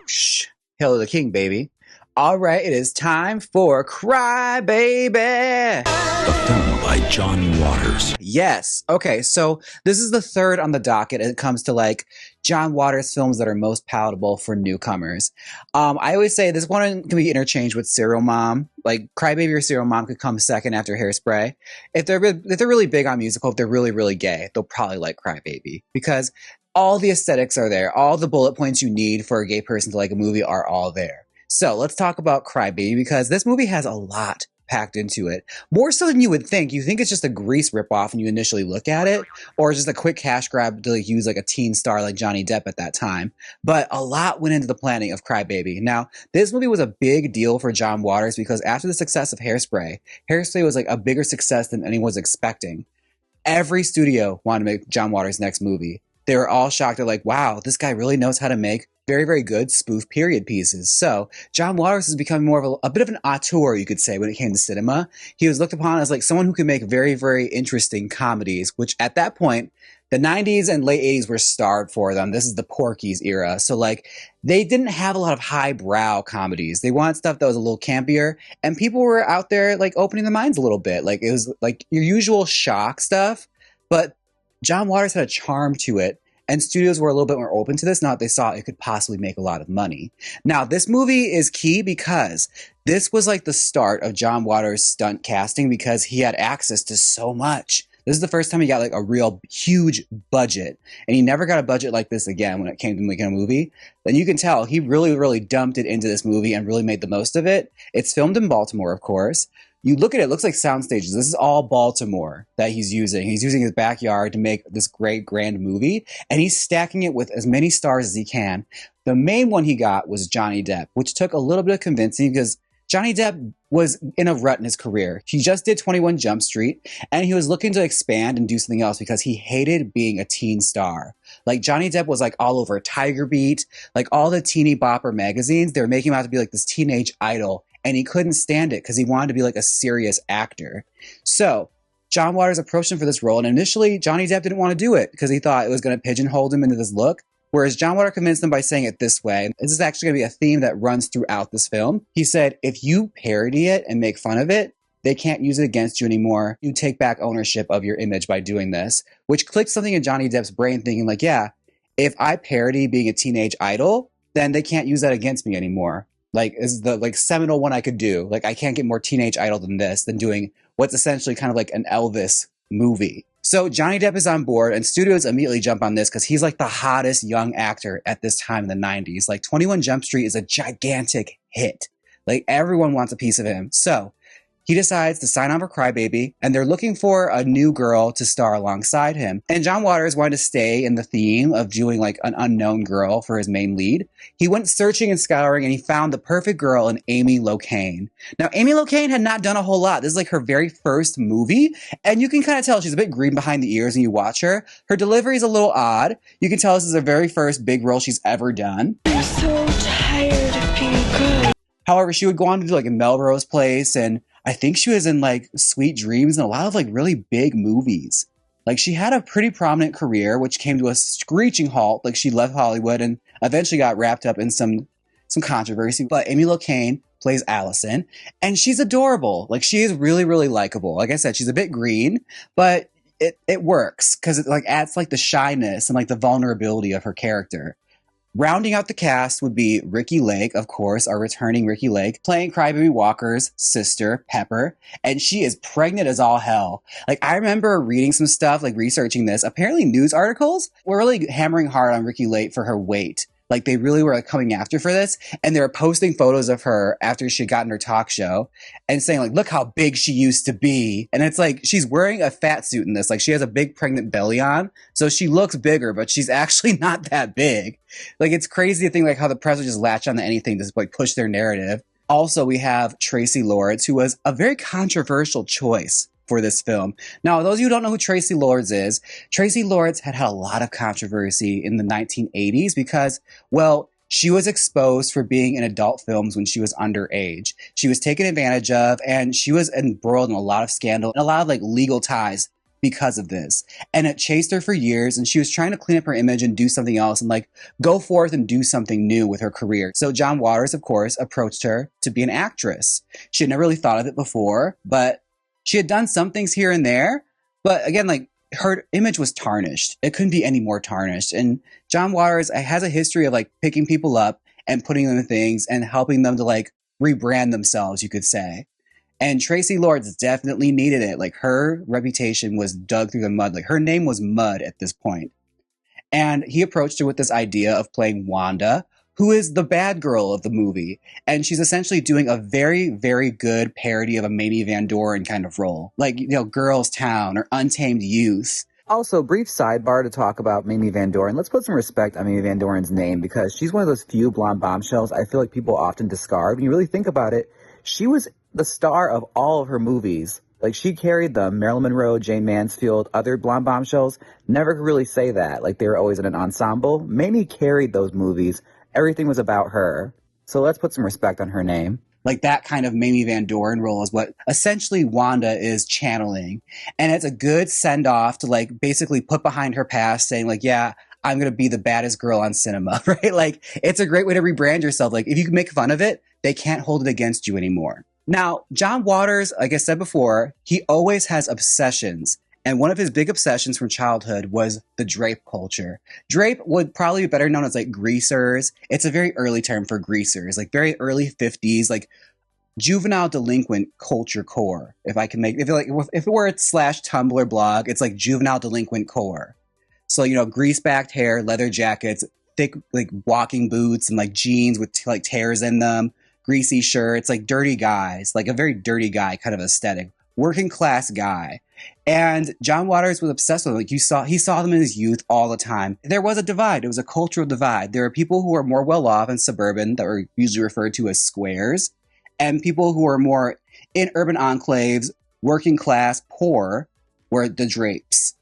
Shh. Hail to the king, baby. All right, it is time for Crybaby. A film by Johnny Waters. Yes. Okay, so this is the third on the docket. It comes to like John Waters films that are most palatable for newcomers. I always say this one can be interchanged with Serial Mom. Like Crybaby or Serial Mom could come second after Hairspray. If they're really big on musical, if they're really, really gay, they'll probably like Crybaby because all the aesthetics are there. All the bullet points you need for a gay person to like a movie are all there. So let's talk about Crybaby because this movie has a lot packed into it. More so than you would think. You think it's just a Grease ripoff when you initially look at it, or just a quick cash grab to like use like a teen star like Johnny Depp at that time. But a lot went into the planning of Crybaby. Now, this movie was a big deal for John Waters because after the success of Hairspray, Hairspray was like a bigger success than anyone was expecting. Every studio wanted to make John Waters' next movie. They were all shocked. They're like, wow, this guy really knows how to make very, very good spoof period pieces. So John Waters has become more of a bit of an auteur, you could say, when it came to cinema. He was looked upon as like someone who could make very, very interesting comedies, which at that point, the 90s and late 80s were starved for them. This is the Porky's era. So like they didn't have a lot of highbrow comedies. They wanted stuff that was a little campier, and people were out there like opening their minds a little bit. Like it was like your usual shock stuff, but John Waters had a charm to it. And studios were a little bit more open to this now that they saw it could possibly make a lot of money. Now, this movie is key because this was like the start of John Waters' stunt casting because he had access to so much. This is the first time he got like a real huge budget. And he never got a budget like this again when it came to making a movie. Then you can tell he really, really dumped it into this movie and really made the most of it. It's filmed in Baltimore, of course. You look at it, it looks like sound stages. This is all Baltimore that he's using. He's using his backyard to make this great grand movie, and he's stacking it with as many stars as he can. The main one he got was Johnny Depp, which took a little bit of convincing because Johnny Depp was in a rut in his career. He just did 21 Jump Street, and he was looking to expand and do something else because he hated being a teen star. Like, Johnny Depp was, like, all over Tiger Beat, like, all the teeny bopper magazines. They were making him out to be, like, this teenage idol, and he couldn't stand it because he wanted to be, like, a serious actor. So John Waters approached him for this role, and initially, Johnny Depp didn't want to do it because he thought it was going to pigeonhole him into this look. Whereas John Waters convinced him by saying it this way. This is actually going to be a theme that runs throughout this film. He said, if you parody it and make fun of it, they can't use it against you anymore. You take back ownership of your image by doing this, which clicked something in Johnny Depp's brain thinking like, yeah, if I parody being a teenage idol, then they can't use that against me anymore. Like, is the like seminal one I could do. Like, I can't get more teenage idol than this, than doing what's essentially kind of like an Elvis movie. So Johnny Depp is on board, and studios immediately jump on this because he's like the hottest young actor at this time in the 90s. Like 21 Jump Street is a gigantic hit. Like everyone wants a piece of him. So he decides to sign on for Crybaby, and they're looking for a new girl to star alongside him. And John Waters wanted to stay in the theme of doing like an unknown girl for his main lead. He went searching and scouring, and he found the perfect girl in Amy Locane. Now, Amy Locane had not done a whole lot. This is like her very first movie, and you can kind of tell she's a bit green behind the ears when you watch her. Her delivery is a little odd. You can tell this is her very first big role she's ever done. I'm so tired of being good. However, she would go on to do like a Melrose Place, and I think she was in like Sweet Dreams and a lot of like really big movies. Like she had a pretty prominent career, which came to a screeching halt. Like she left Hollywood and eventually got wrapped up in some controversy. But Amy Locane plays Allison, and she's adorable. Like she is really, really likable. Like I said, she's a bit green, but it works because it like adds like the shyness and like the vulnerability of her character. Rounding out the cast would be Ricki Lake, of course, our returning Ricki Lake, playing Crybaby Walker's sister, Pepper, and she is pregnant as all hell. Like, I remember reading some stuff, like researching this. Apparently news articles were really hammering hard on Ricki Lake for her weight. Like, they really were like, coming after for this, and they were posting photos of her after she got in her talk show and saying, like, look how big she used to be. And it's like, she's wearing a fat suit in this. Like, she has a big pregnant belly on, so she looks bigger, but she's actually not that big. Like, it's crazy to think, like, how the press would just latch on to anything to, like, push their narrative. Also, we have Traci Lords, who was a very controversial choice for this film. Now, those of you who don't know who Traci Lords is, Traci Lords had a lot of controversy in the 1980s because, well, she was exposed for being in adult films when she was underage. She was taken advantage of, and she was embroiled in a lot of scandal and a lot of like legal ties because of this. And it chased her for years, and she was trying to clean up her image and do something else and like go forth and do something new with her career. So John Waters, of course, approached her to be an actress. She had never really thought of it before, but she had done some things here and there. But again, like her image was tarnished. It couldn't be any more tarnished. And John Waters has a history of like picking people up and putting them in things and helping them to like rebrand themselves, you could say. And Traci Lords definitely needed it. Like her reputation was dug through the mud. Like her name was mud at this point. And he approached her with this idea of playing Wanda, who is the bad girl of the movie. And she's essentially doing a very, very good parody of a Mamie Van Doren kind of role. Like, you know, Girls Town or Untamed Youth. Also, brief sidebar to talk about Mamie Van Doren. Let's put some respect on Mamie Van Doren's name because she's one of those few blonde bombshells I feel like people often discard. When you really think about it, she was the star of all of her movies. Like, she carried them. Marilyn Monroe, Jane Mansfield, other blonde bombshells never could really say that. Like, they were always in an ensemble. Mamie carried those movies. Everything was about her. So let's put some respect on her name. Like, that kind of Mamie Van Doren role is what essentially Wanda is channeling. And it's a good send-off to, like, basically put behind her past, saying, like, yeah, I'm going to be the baddest girl on cinema, right? Like, it's a great way to rebrand yourself. Like, if you can make fun of it, they can't hold it against you anymore. Now, John Waters, like I said before, he always has obsessions. And one of his big obsessions from childhood was the drape culture. Drape would probably be better known as like greasers. It's a very early term for greasers, like very early 50s, like juvenile delinquent culture core. If it were a / Tumblr blog, it's like juvenile delinquent core. So, you know, grease-backed hair, leather jackets, thick like walking boots and like jeans with like tears in them. Greasy shirts, like dirty guys, like a very dirty guy kind of aesthetic, working class guy. And John Waters was obsessed with them. Like he saw them in his youth all the time. There was a divide. It was a cultural divide. There are people who are more well off and suburban that were usually referred to as squares, and people who are more in urban enclaves, working class, poor, were the drapes.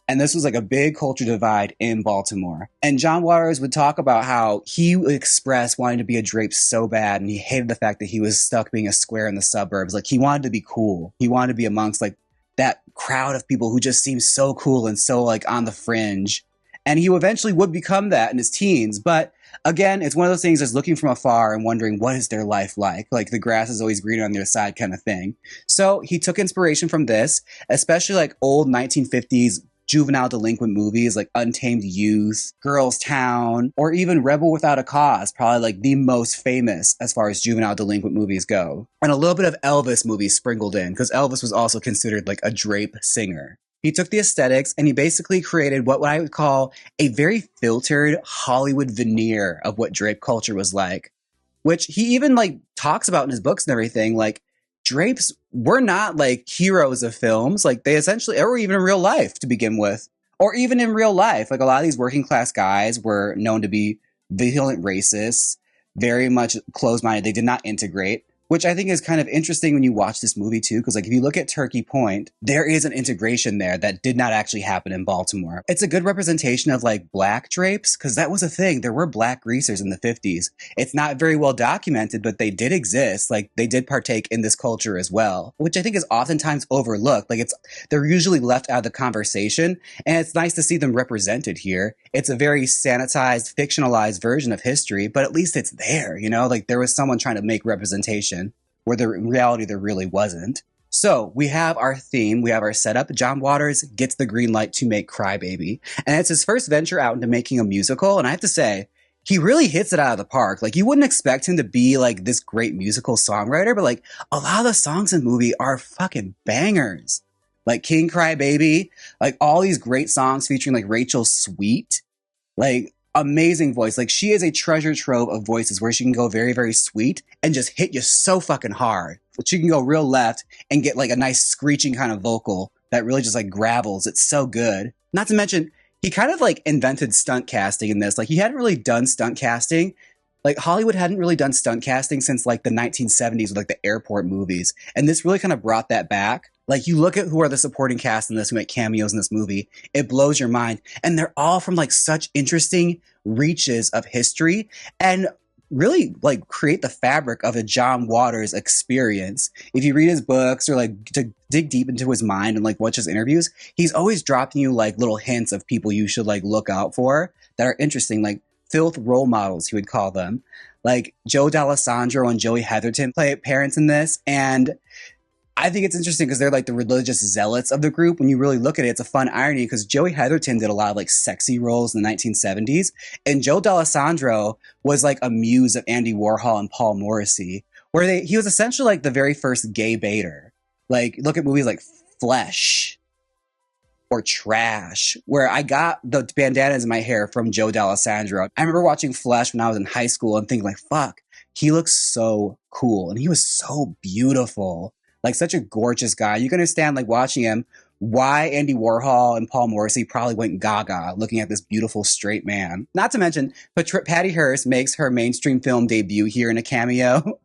And this was like a big culture divide in Baltimore. And John Waters would talk about how he would express wanting to be a drape so bad, and he hated the fact that he was stuck being a square in the suburbs. Like, he wanted to be cool. He wanted to be amongst like that crowd of people who just seemed so cool and so like on the fringe. And he eventually would become that in his teens. But again, it's one of those things that's looking from afar and wondering, what is their life like? Like, the grass is always greener on their side kind of thing. So he took inspiration from this, especially like old 1950s juvenile delinquent movies like Untamed Youth, Girls Town, or even Rebel Without a Cause, probably like the most famous as far as juvenile delinquent movies go. And a little bit of Elvis movies sprinkled in, because Elvis was also considered like a drape singer. He took the aesthetics and he basically created what I would call a very filtered Hollywood veneer of what drape culture was like, which he even like talks about in his books and everything. Like, drapes were not like heroes of films. Like, they essentially, or even in real life to begin with, or even in real life, like a lot of these working class guys were known to be violent racists, very much closed-minded. They did not integrate, which I think is kind of interesting when you watch this movie too, because like if you look at Turkey Point, there is an integration there that did not actually happen in Baltimore. It's a good representation of like black drapes, because that was a thing. There were black greasers in the 50s. It's not very well documented, but they did exist. Like, they did partake in this culture as well, which I think is oftentimes overlooked. Like, they're usually left out of the conversation, and it's nice to see them represented here. It's a very sanitized, fictionalized version of history, but at least it's there, you know? Like, there was someone trying to make representation where in reality there really wasn't. So we have our theme, we have our setup. John Waters gets the green light to make Crybaby, and it's his first venture out into making a musical. And I have to say, he really hits it out of the park. Like, you wouldn't expect him to be like this great musical songwriter, but like a lot of the songs in the movie are fucking bangers. Like King Crybaby, like all these great songs featuring like Rachel Sweet, like amazing voice. Like, she is a treasure trove of voices where she can go very, very sweet and just hit you so fucking hard. But she can go real left and get like a nice screeching kind of vocal that really just like gravels. It's so good. Not to mention, he kind of like invented stunt casting in this. Like, he hadn't really done stunt casting. Like, Hollywood hadn't really done stunt casting since like the 1970s with like the airport movies. And this really kind of brought that back. Like, you look at who are the supporting cast in this, who make cameos in this movie, it blows your mind. And they're all from like such interesting reaches of history and really like create the fabric of a John Waters experience. If you read his books or like to dig deep into his mind and like watch his interviews, he's always dropping you like little hints of people you should like look out for that are interesting, like filth role models, he would call them. Like Joe D'Alessandro and Joey Heatherton play parents in this, and I think it's interesting because they're like the religious zealots of the group. When you really look at it, it's a fun irony because Joey Heatherton did a lot of like sexy roles in the 1970s. And Joe D'Alessandro was like a muse of Andy Warhol and Paul Morrissey, where he was essentially like the very first gay baiter. Like look at movies like Flesh or Trash, where I got the bandanas in my hair from Joe D'Alessandro. I remember watching Flesh when I was in high school and thinking like, fuck, he looks so cool. And he was so beautiful. Like such a gorgeous guy. You can understand like watching him why Andy Warhol and Paul Morrissey probably went gaga looking at this beautiful straight man. Not to mention, Patty Hearst makes her mainstream film debut here in a cameo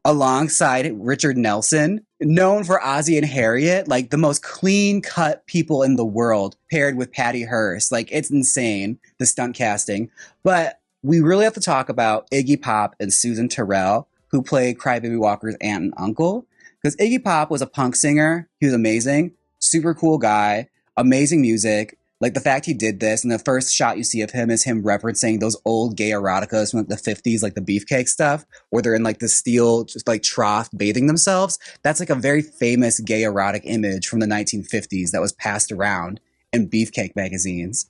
alongside Richard Nelson, known for Ozzie and Harriet, like the most clean-cut people in the world paired with Patty Hearst. Like it's insane, the stunt casting. But we really have to talk about Iggy Pop and Susan Tyrrell, who played Crybaby Walker's aunt and uncle. Because Iggy Pop was a punk singer. He was amazing. Super cool guy. Amazing music. Like the fact he did this, and the first shot you see of him is him referencing those old gay eroticas from like the 50s, like the beefcake stuff, where they're in like the steel, just like trough bathing themselves. That's like a very famous gay erotic image from the 1950s that was passed around in beefcake magazines.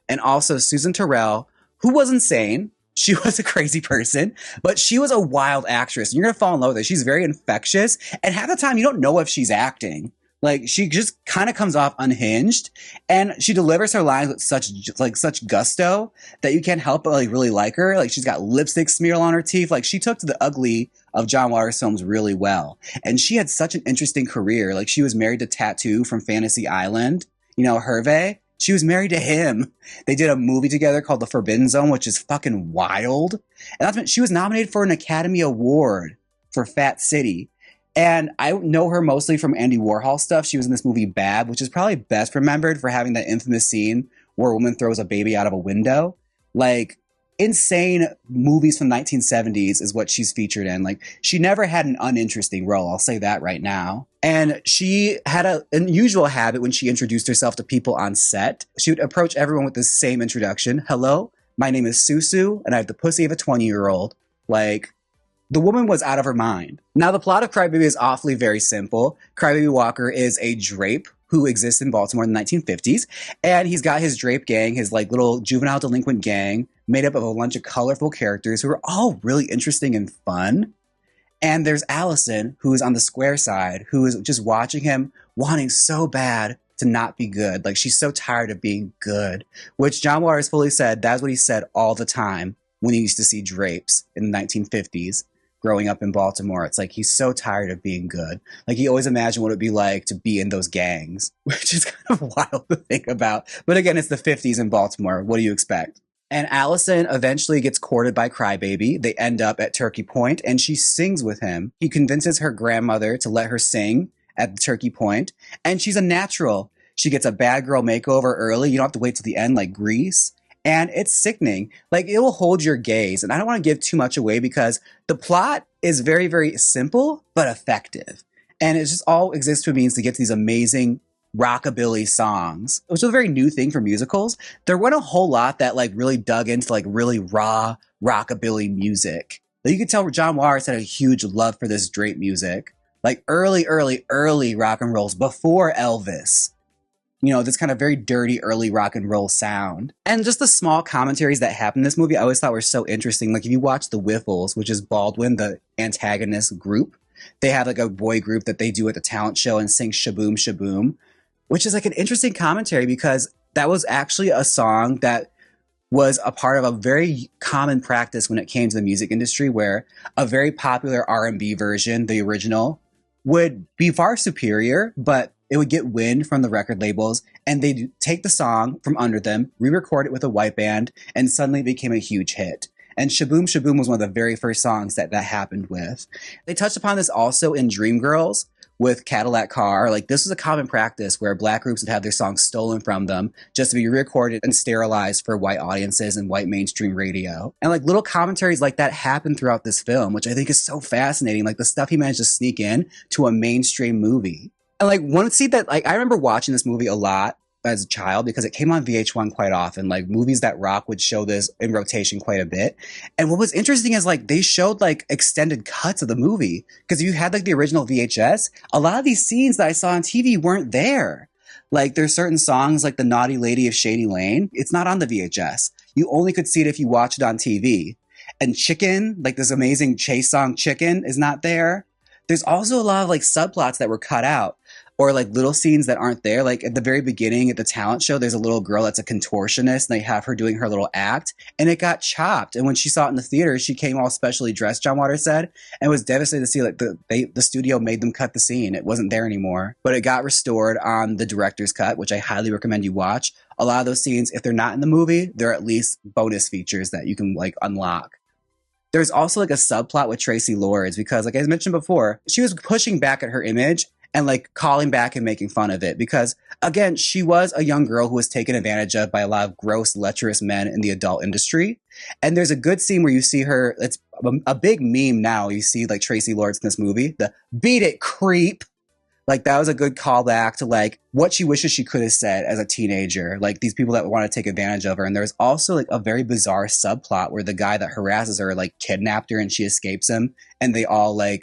And also Susan Tyrrell, who was insane. She was a crazy person, but she was a wild actress. You're going to fall in love with her. She's very infectious. And half the time you don't know if she's acting. Like she just kind of comes off unhinged, and she delivers her lines with such gusto that you can't help but like really like her. Like she's got lipstick smear on her teeth. Like she took to the ugly of John Waters films really well. And she had such an interesting career. Like she was married to Tattoo from Fantasy Island, you know, Hervé. She was married to him. They did a movie together called The Forbidden Zone, which is fucking wild. And that's when she was nominated for an Academy Award for Fat City. And I know her mostly from Andy Warhol stuff. She was in this movie Bab, which is probably best remembered for having that infamous scene where a woman throws a baby out of a window. Like, insane movies from the 1970s is what she's featured in. Like, she never had an uninteresting role. I'll say that right now. And she had an unusual habit when she introduced herself to people on set. She would approach everyone with the same introduction. Hello, my name is Susu, and I have the pussy of a 20-year-old. Like, the woman was out of her mind. Now, the plot of Crybaby is awfully very simple. Crybaby Walker is a Drape who exists in Baltimore in the 1950s. And he's got his Drape gang, his like little juvenile delinquent gang, made up of a bunch of colorful characters who are all really interesting and fun. And there's Allison, who is on the square side, who is just watching him, wanting so bad to not be good. Like, she's so tired of being good, which John Waters fully said that's what he said all the time when he used to see Drapes in the 1950s. Growing up in Baltimore, it's like he's so tired of being good. Like he always imagined what it'd be like to be in those gangs, which is kind of wild to think about. But again, it's the 50s in Baltimore. What do you expect? And Allison eventually gets courted by Crybaby. They end up at Turkey Point, and she sings with him. He convinces her grandmother to let her sing at the Turkey Point, and she's a natural. She gets a bad girl makeover early. You don't have to wait till the end like Grease. And it's sickening. Like, it will hold your gaze. And I don't want to give too much away because the plot is very, very simple, but effective. And it just all exists to means to get to these amazing rockabilly songs, which is a very new thing for musicals. There weren't a whole lot that like really dug into like really raw rockabilly music. Like, you could tell John Waters had a huge love for this Drape music. Like early rock and rolls before Elvis. You know, this kind of very dirty early rock and roll sound. And just the small commentaries that happen in this movie I always thought were so interesting. Like if you watch The Whiffles, which is Baldwin, the antagonist group, they have like a boy group that they do at the talent show and sing Shaboom Shaboom, which is like an interesting commentary because that was actually a song that was a part of a very common practice when it came to the music industry, where a very popular R&B version, the original, would be far superior, but it would get wind from the record labels, and they'd take the song from under them, re-record it with a white band, and suddenly it became a huge hit. And Shaboom Shaboom was one of the very first songs that happened with. They touched upon this also in Dreamgirls, with Cadillac Car. Like, this was a common practice where black groups would have their songs stolen from them just to be re-recorded and sterilized for white audiences and white mainstream radio. And like little commentaries like that happen throughout this film, which I think is so fascinating. Like the stuff he managed to sneak in to a mainstream movie. And like one scene that like I remember watching this movie a lot as a child because it came on VH1 quite often. Like Movies That Rock would show this in rotation quite a bit. And what was interesting is like they showed like extended cuts of the movie because you had like the original VHS. A lot of these scenes that I saw on TV weren't there. Like there's certain songs like The Naughty Lady of Shady Lane. It's not on the VHS. You only could see it if you watched it on TV. And Chicken, like this amazing chase song Chicken is not there. There's also a lot of like subplots that were cut out. Or like little scenes that aren't there. Like at the very beginning at the talent show, there's a little girl that's a contortionist and they have her doing her little act and it got chopped. And when she saw it in the theater, she came all specially dressed, John Waters said, and was devastated to see like the studio made them cut the scene. It wasn't there anymore, but it got restored on the director's cut, which I highly recommend you watch. A lot of those scenes, if they're not in the movie, they're at least bonus features that you can like unlock. There's also like a subplot with Traci Lords because like I mentioned before, she was pushing back at her image and like calling back and making fun of it because again, she was a young girl who was taken advantage of by a lot of gross, lecherous men in the adult industry. And there's a good scene where you see her, it's a big meme now. You see like Traci Lords in this movie, the beat it creep. Like that was a good callback to like what she wishes she could have said as a teenager, like these people that want to take advantage of her. And there's also like a very bizarre subplot where the guy that harasses her like kidnapped her and she escapes him and they all like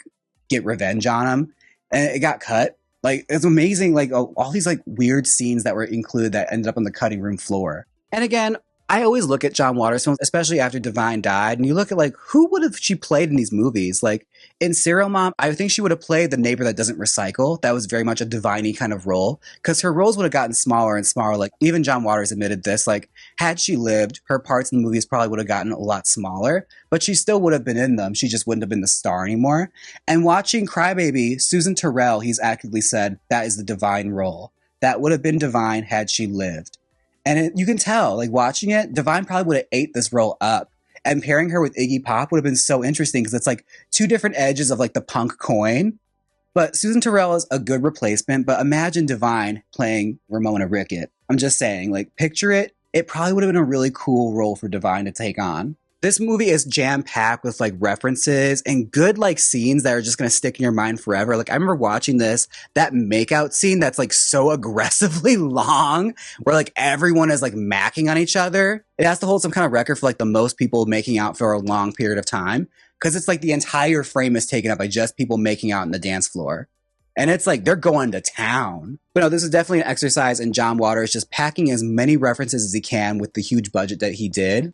get revenge on him. And it got cut. Like, it's amazing, like, all these, like, weird scenes that were included that ended up on the cutting room floor. And again, I always look at John Waters films, especially after Divine died, and you look at, like, who would have she played in these movies? Like, in Serial Mom, I think she would have played the neighbor that doesn't recycle. That was very much a Divine-y kind of role, because her roles would have gotten smaller and smaller. Like, even John Waters admitted this. Like, had she lived, her parts in the movies probably would have gotten a lot smaller, but she still would have been in them. She just wouldn't have been the star anymore. And watching Crybaby, Susan Tyrrell, he's actively said, that is the Divine role. That would have been Divine had she lived. And you can tell, like, watching it, Divine probably would have ate this role up. And pairing her with Iggy Pop would have been so interesting because it's, like, two different edges of, like, the punk coin. But Susan Tyrrell is a good replacement, but imagine Divine playing Ramona Rickett. I'm just saying, like, picture it. It probably would have been a really cool role for Divine to take on. This movie is jam-packed with, like, references and good, like, scenes that are just going to stick in your mind forever. Like, I remember watching this, that makeout scene that's, like, so aggressively long, where, like, everyone is, like, macking on each other. It has to hold some kind of record for, like, the most people making out for a long period of time. Because it's, like, the entire frame is taken up by just people making out on the dance floor. And it's, like, they're going to town. But no, this is definitely an exercise in John Waters just packing as many references as he can with the huge budget that he did.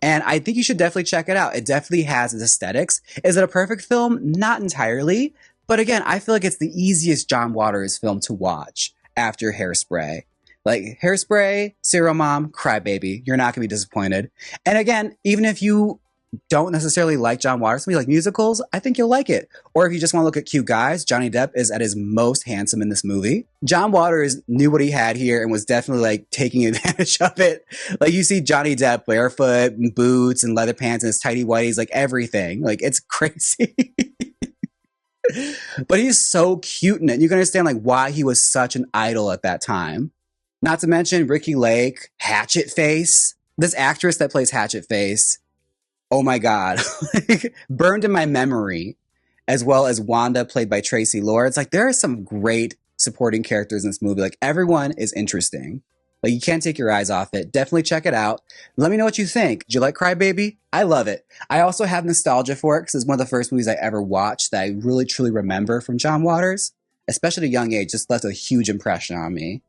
And I think you should definitely check it out. It definitely has its aesthetics. Is it a perfect film? Not entirely. But again, I feel like it's the easiest John Waters film to watch after Hairspray. Like Hairspray, Serial Mom, Crybaby. You're not going to be disappointed. And again, even if you don't necessarily like John Waters, like musicals, I think you'll like it. Or if you just want to look at cute guys, Johnny Depp is at his most handsome in this movie. John Waters knew what he had here and was definitely like taking advantage of it. Like you see Johnny Depp barefoot and boots and leather pants and his tighty whities, like everything. Like it's crazy. But he's so cute in it. You can understand like why he was such an idol at that time. Not to mention Ricki Lake, Hatchet Face. This actress that plays Hatchet Face, oh my God, burned in my memory, as well as Wanda, played by Traci Lords. Like, there are some great supporting characters in this movie. Like, everyone is interesting. Like, you can't take your eyes off it. Definitely check it out. Let me know what you think. Did you like Crybaby? I love it. I also have nostalgia for it because it's one of the first movies I ever watched that I really, truly remember from John Waters, especially at a young age. Just left a huge impression on me.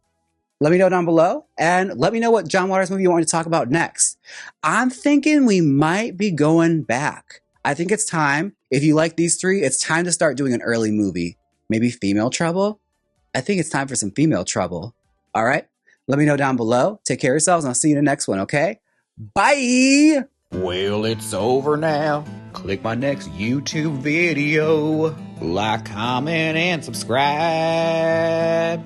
Let me know down below, and let me know what John Waters movie you want me to talk about next. I'm thinking we might be going back. I think it's time. If you like these three, it's time to start doing an early movie. Maybe Female Trouble? I think it's time for some Female Trouble. All right? Let me know down below. Take care of yourselves, and I'll see you in the next one, okay? Bye! Well, it's over now. Click my next YouTube video. Like, comment, and subscribe.